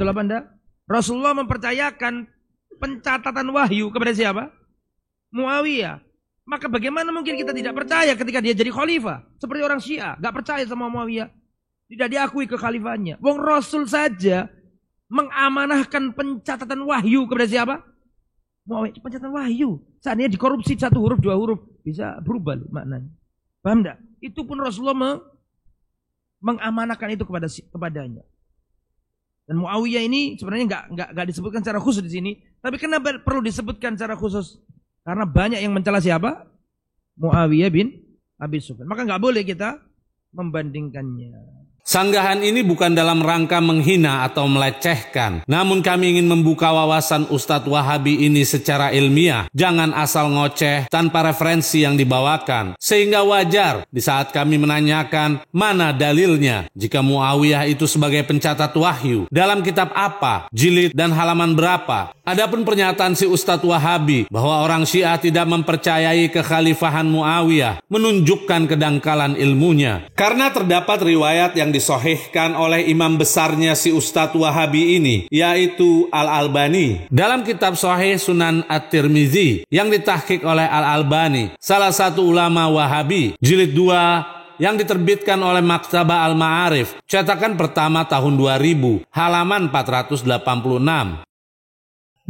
Betul apa enggak? Rasulullah mempercayakan pencatatan wahyu kepada siapa? Muawiyah. Maka bagaimana mungkin kita tidak percaya ketika dia jadi khalifah? Seperti orang Syiah, gak percaya sama Muawiyah. Tidak diakui kekhalifahannya. Wong Rasul saja mengamanahkan pencatatan wahyu kepada siapa? Muawiyah. Pencatatan wahyu. Seandainya dikorupsi 1 huruf 2 huruf bisa berubah loh maknanya. Paham enggak? Itu pun Rasulullah mengamanahkan itu kepadanya. Dan Muawiyah ini sebenarnya enggak disebutkan secara khusus di sini. Tapi kenapa perlu disebutkan secara khusus? Karena banyak yang mencela siapa? Muawiyah bin Abi Sufyan. Maka enggak boleh kita membandingkannya. Sanggahan ini bukan dalam rangka menghina atau melecehkan. Namun kami ingin membuka wawasan Ustadz Wahabi ini secara ilmiah. Jangan asal ngoceh tanpa referensi yang dibawakan. Sehingga wajar di saat kami menanyakan mana dalilnya jika Muawiyah itu sebagai pencatat wahyu. Dalam kitab apa, jilid dan halaman berapa. Adapun pernyataan si Ustadz Wahabi bahwa orang Syiah tidak mempercayai kekhalifahan Muawiyah menunjukkan kedangkalan ilmunya. Karena terdapat riwayat yang disohihkan oleh imam besarnya si Ustadz Wahabi ini, yaitu Al-Albani. Dalam kitab Sahih Sunan At-Tirmizi yang ditahqiq oleh Al-Albani, salah satu ulama Wahabi, jilid 2 yang diterbitkan oleh Maktabah Al-Ma'arif, cetakan pertama tahun 2000, halaman 486.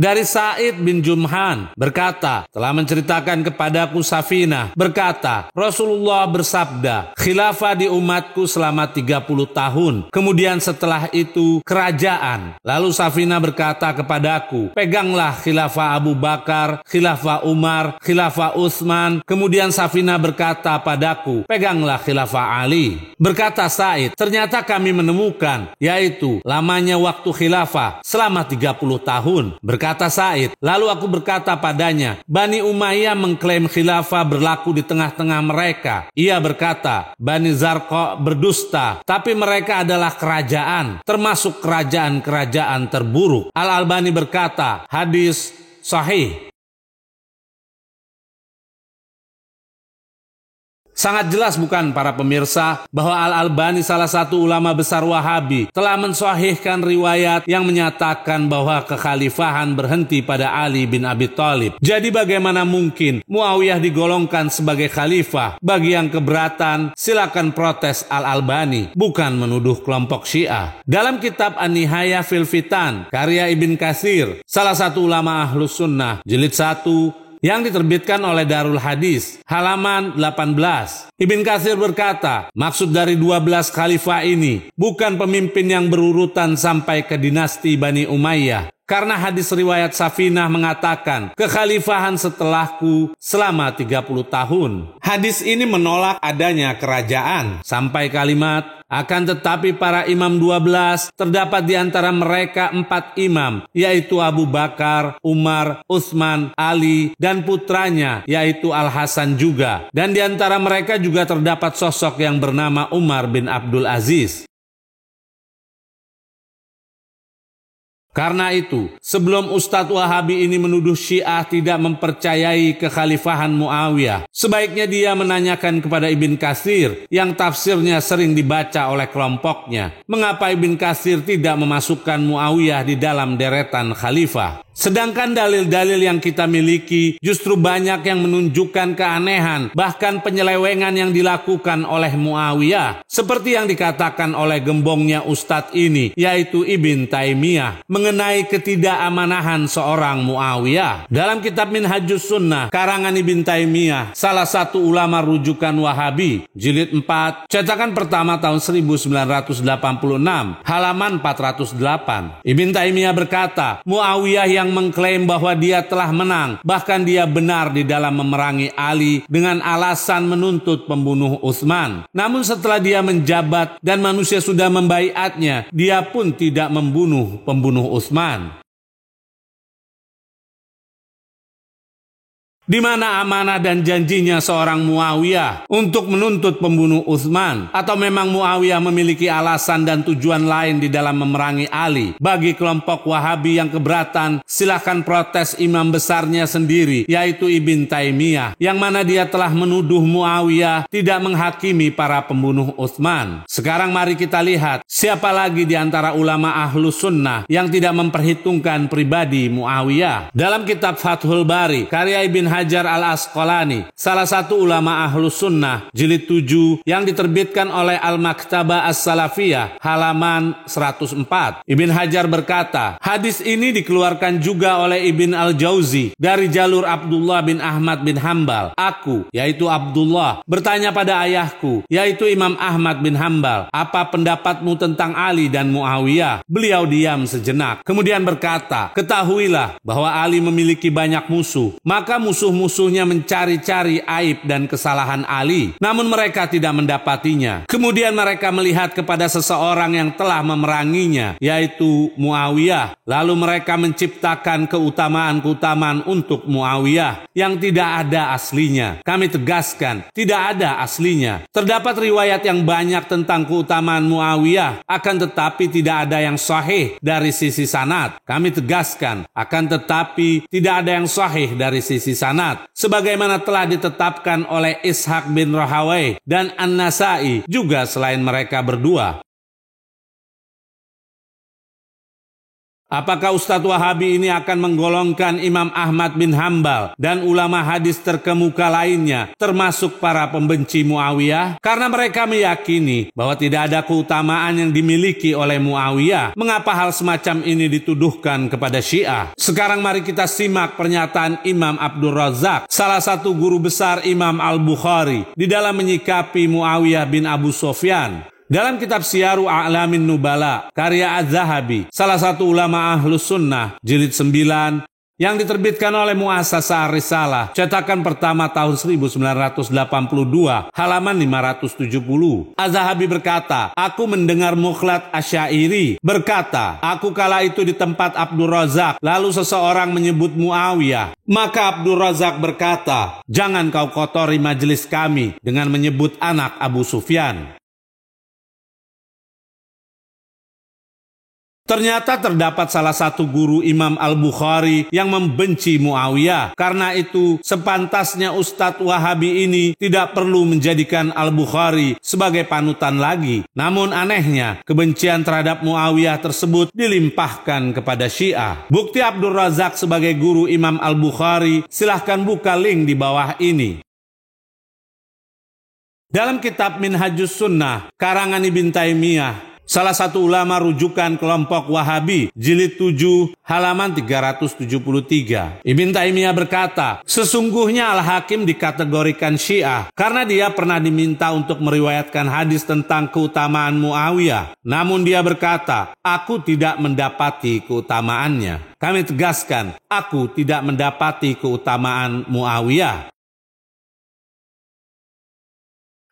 Dari Sa'id bin Jumhan berkata, telah menceritakan kepadaku Safinah, berkata, Rasulullah bersabda, khilafah di umatku selama 30 tahun. Kemudian setelah itu kerajaan. Lalu Safinah berkata kepadaku, peganglah khilafah Abu Bakar, khilafah Umar, khilafah Utsman. Kemudian Safinah berkata padaku, peganglah khilafah Ali. Berkata Sa'id, ternyata kami menemukan, yaitu lamanya waktu khilafah selama 30 tahun. Berkata Sa'id, lalu aku berkata padanya, Bani Umayyah mengklaim khilafah berlaku di tengah-tengah mereka. Ia berkata, Bani Zarqa berdusta, tapi mereka adalah kerajaan, termasuk kerajaan-kerajaan terburuk. Al-Albani berkata, hadis sahih. Sangat jelas bukan para pemirsa bahwa Al-Albani salah satu ulama besar Wahabi telah mensahihkan riwayat yang menyatakan bahwa kekhalifahan berhenti pada Ali bin Abi Thalib. Jadi bagaimana mungkin Muawiyah digolongkan sebagai khalifah? Bagi yang keberatan silakan protes Al-Albani, bukan menuduh kelompok Syiah. Dalam kitab An-Nihayah fil Fitan karya Ibn Katsir, salah satu ulama Ahlus Sunnah, jilid 1 yang diterbitkan oleh Darul Hadis, halaman 18. Ibn Katsir berkata, maksud dari 12 khalifah ini bukan pemimpin yang berurutan sampai ke dinasti Bani Umayyah. Karena hadis riwayat Safinah mengatakan, kekhalifahan setelahku selama 30 tahun. Hadis ini menolak adanya kerajaan. Sampai kalimat, akan tetapi para imam 12, terdapat di antara mereka 4 imam, yaitu Abu Bakar, Umar, Utsman, Ali, dan putranya, yaitu Al-Hasan juga. Dan di antara mereka juga terdapat sosok yang bernama Umar bin Abdul Aziz. Karena itu, sebelum Ustadz Wahabi ini menuduh Syiah tidak mempercayai kekhalifahan Muawiyah, sebaiknya dia menanyakan kepada Ibn Katsir yang tafsirnya sering dibaca oleh kelompoknya, mengapa Ibn Katsir tidak memasukkan Muawiyah di dalam deretan khalifah. Sedangkan dalil-dalil yang kita miliki justru banyak yang menunjukkan keanehan, bahkan penyelewengan yang dilakukan oleh Muawiyah. Seperti yang dikatakan oleh gembongnya Ustadz ini, yaitu Ibn Taimiyah, mengenai ketidakamaнаhan seorang Muawiyah. Dalam kitab Minhajus Sunnah, karangan Ibn Taimiyah, salah satu ulama rujukan Wahabi, jilid 4, cetakan pertama tahun 1986, halaman 408. Ibn Taimiyah berkata, Muawiyah yang mengklaim bahwa dia telah menang, bahkan dia benar di dalam memerangi Ali dengan alasan menuntut pembunuh Utsman. Namun setelah dia menjabat dan manusia sudah membaiatnya, dia pun tidak membunuh pembunuh Utsman. di mana amanah dan janjinya seorang Muawiyah untuk menuntut pembunuh Utsman, atau memang Muawiyah memiliki alasan dan tujuan lain di dalam memerangi Ali? Bagi kelompok Wahabi yang keberatan, silahkan protes imam besarnya sendiri, yaitu Ibn Taimiyah, yang mana dia telah menuduh Muawiyah tidak menghakimi para pembunuh Utsman. Sekarang mari kita lihat siapa lagi di antara ulama Ahlus Sunnah yang tidak memperhitungkan pribadi Muawiyah. Dalam kitab Fathul Bari karya Ibn Hajar Al-Asqalani, salah satu ulama Ahlus Sunnah, jilid 7 yang diterbitkan oleh Al-Maktabah As-Salafiyah halaman 104. Ibn Hajar berkata, hadis ini dikeluarkan juga oleh Ibn Al-Jauzi dari jalur Abdullah bin Ahmad bin Hambal. Aku, yaitu Abdullah, bertanya pada ayahku, yaitu Imam Ahmad bin Hambal, apa pendapatmu tentang Ali dan Muawiyah? Beliau diam sejenak, kemudian berkata, ketahuilah bahwa Ali memiliki banyak musuh, maka musuh-musuhnya mencari-cari aib dan kesalahan Ali, namun mereka tidak mendapatinya. Kemudian mereka melihat kepada seseorang yang telah memeranginya, yaitu Muawiyah, lalu mereka menciptakan keutamaan-keutamaan untuk Muawiyah yang tidak ada aslinya. Kami tegaskan, tidak ada aslinya. Terdapat riwayat yang banyak tentang keutamaan Muawiyah, akan tetapi tidak ada yang sahih dari sisi sanad. Kami tegaskan, akan tetapi tidak ada yang sahih dari sisi sanad, sebagaimana telah ditetapkan oleh Ishaq bin Rahawai dan An-Nasai juga selain mereka berdua. Apakah Ustadz Wahabi ini akan menggolongkan Imam Ahmad bin Hambal dan ulama hadis terkemuka lainnya, termasuk para pembenci Muawiyah? Karena mereka meyakini bahwa tidak ada keutamaan yang dimiliki oleh Muawiyah. Mengapa hal semacam ini dituduhkan kepada Syiah? Sekarang mari kita simak pernyataan Imam Abdul Razak, salah satu guru besar Imam Al-Bukhari, di dalam menyikapi Muawiyah bin Abu Sufyan. Dalam kitab Syiaru A'lamin Nubala, karya Az-Zahabi, salah satu ulama Ahlus Sunnah, jilid 9, yang diterbitkan oleh Muassasah Risalah, cetakan pertama tahun 1982, halaman 570. Az-Zahabi berkata, aku mendengar Mukhlat Asy-Syairi berkata, aku kala itu di tempat Abdul Razak, lalu seseorang menyebut Muawiyah. Maka Abdul Razak berkata, jangan kau kotori majelis kami dengan menyebut anak Abu Sufyan. Ternyata terdapat salah satu guru Imam Al-Bukhari yang membenci Muawiyah. Karena itu sepantasnya Ustadz Wahabi ini tidak perlu menjadikan Al-Bukhari sebagai panutan lagi. Namun anehnya, kebencian terhadap Muawiyah tersebut dilimpahkan kepada Syiah. Bukti Abdul Razak sebagai guru Imam Al-Bukhari, silahkan buka link di bawah ini. Dalam kitab Minhajus Sunnah, karangan Ibn Taimiyah, salah satu ulama rujukan kelompok Wahabi, jilid 7, halaman 373. Ibn Taimiyah berkata, sesungguhnya Al-Hakim dikategorikan Syiah karena dia pernah diminta untuk meriwayatkan hadis tentang keutamaan Muawiyah. Namun dia berkata, aku tidak mendapati keutamaannya. Kami tegaskan, aku tidak mendapati keutamaan Muawiyah.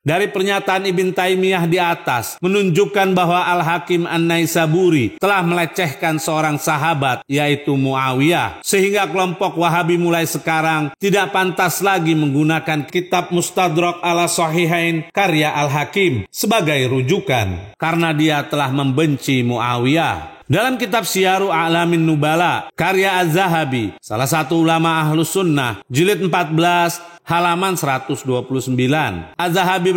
Dari pernyataan Ibn Taimiyah di atas menunjukkan bahwa Al-Hakim An-Naisaburi telah melecehkan seorang sahabat, yaitu Muawiyah, sehingga kelompok Wahabi mulai sekarang tidak pantas lagi menggunakan kitab Mustadrak ala Sahihain karya Al-Hakim sebagai rujukan karena dia telah membenci Muawiyah. Dalam kitab Syiaru A'lamin Nubala, karya Az-Zahabi, salah satu ulama Ahlus Sunnah, jilid 14, halaman 129. Az-Zahabi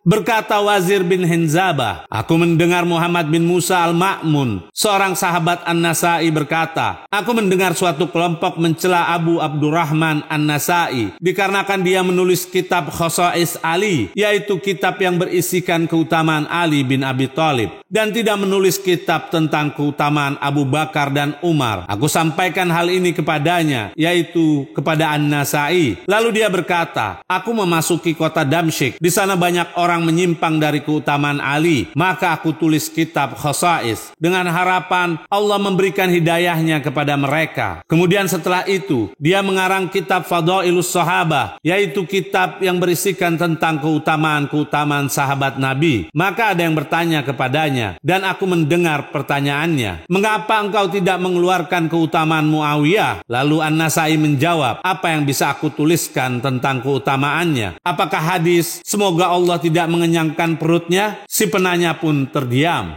berkata Wazir bin Hinzabah, aku mendengar Muhammad bin Musa al-Ma'mun, seorang sahabat An-Nasai berkata, aku mendengar suatu kelompok mencela Abu Abdurrahman An-Nasai dikarenakan dia menulis kitab Khosais Ali, yaitu kitab yang berisikan keutamaan Ali bin Abi Thalib, dan tidak menulis kitab tentang keutamaan Abu Bakar dan Umar. Aku sampaikan hal ini kepadanya, yaitu kepada An-Nasai. Lalu dia Dia berkata, aku memasuki kota Damsyik. Di sana banyak orang menyimpang dari keutamaan Ali. Maka aku tulis kitab Khosais dengan harapan Allah memberikan hidayahnya kepada mereka. Kemudian setelah itu, dia mengarang kitab Fadailus Sahabah, yaitu kitab yang berisikan tentang keutamaan-keutamaan sahabat Nabi. Maka ada yang bertanya kepadanya, dan aku mendengar pertanyaannya, mengapa engkau tidak mengeluarkan keutamaan Muawiyah? Lalu An-Nasai menjawab, apa yang bisa aku tuliskan tentang keutamaannya? Apakah hadis, semoga Allah tidak mengenyangkan perutnya? Si penanya pun terdiam.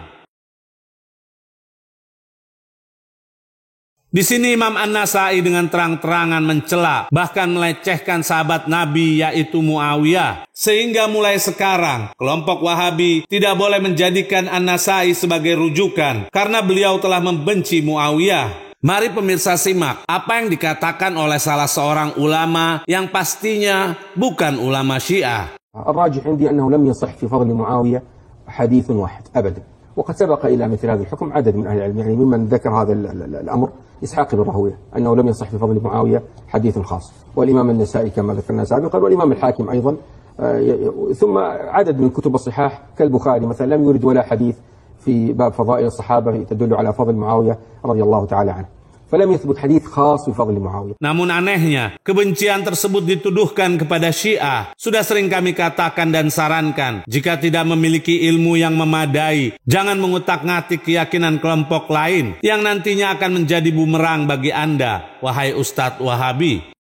Di sini Imam An-Nasai dengan terang-terangan mencela, bahkan melecehkan sahabat Nabi yaitu Muawiyah. Sehingga mulai sekarang, kelompok Wahabi tidak boleh menjadikan An-Nasai sebagai rujukan, karena beliau telah membenci Muawiyah. Mari pemirsa simak apa yang dikatakan oleh salah seorang ulama yang pastinya bukan ulama Syiah. الراجح عندي أنه لم يصح في فضل معاوية حديث واحد أبدا، وقد سبق إلى مثل هذا الحكم عدد من أهل العلم، يعني ممن ذكر هذا الأمر إسحاق بن راهويه أنه لم يصح في فضل معاوية حديث خاص، والإمام النسائي كما ذكرنا سابقا، والإمام الحاكم أيضا، ثم عدد من كتب الصحاح كالبخاري مثلا لم يرد ولا حديث في باب فضائل الصحابة تدل على فضل معاوية رضي الله تعالى عنه. Namun anehnya, kebencian tersebut dituduhkan kepada Syiah. Sudah sering kami katakan dan sarankan, jika tidak memiliki ilmu yang memadai, jangan mengutak-ngatik keyakinan kelompok lain yang nantinya akan menjadi bumerang bagi Anda, wahai Ustadz Wahabi.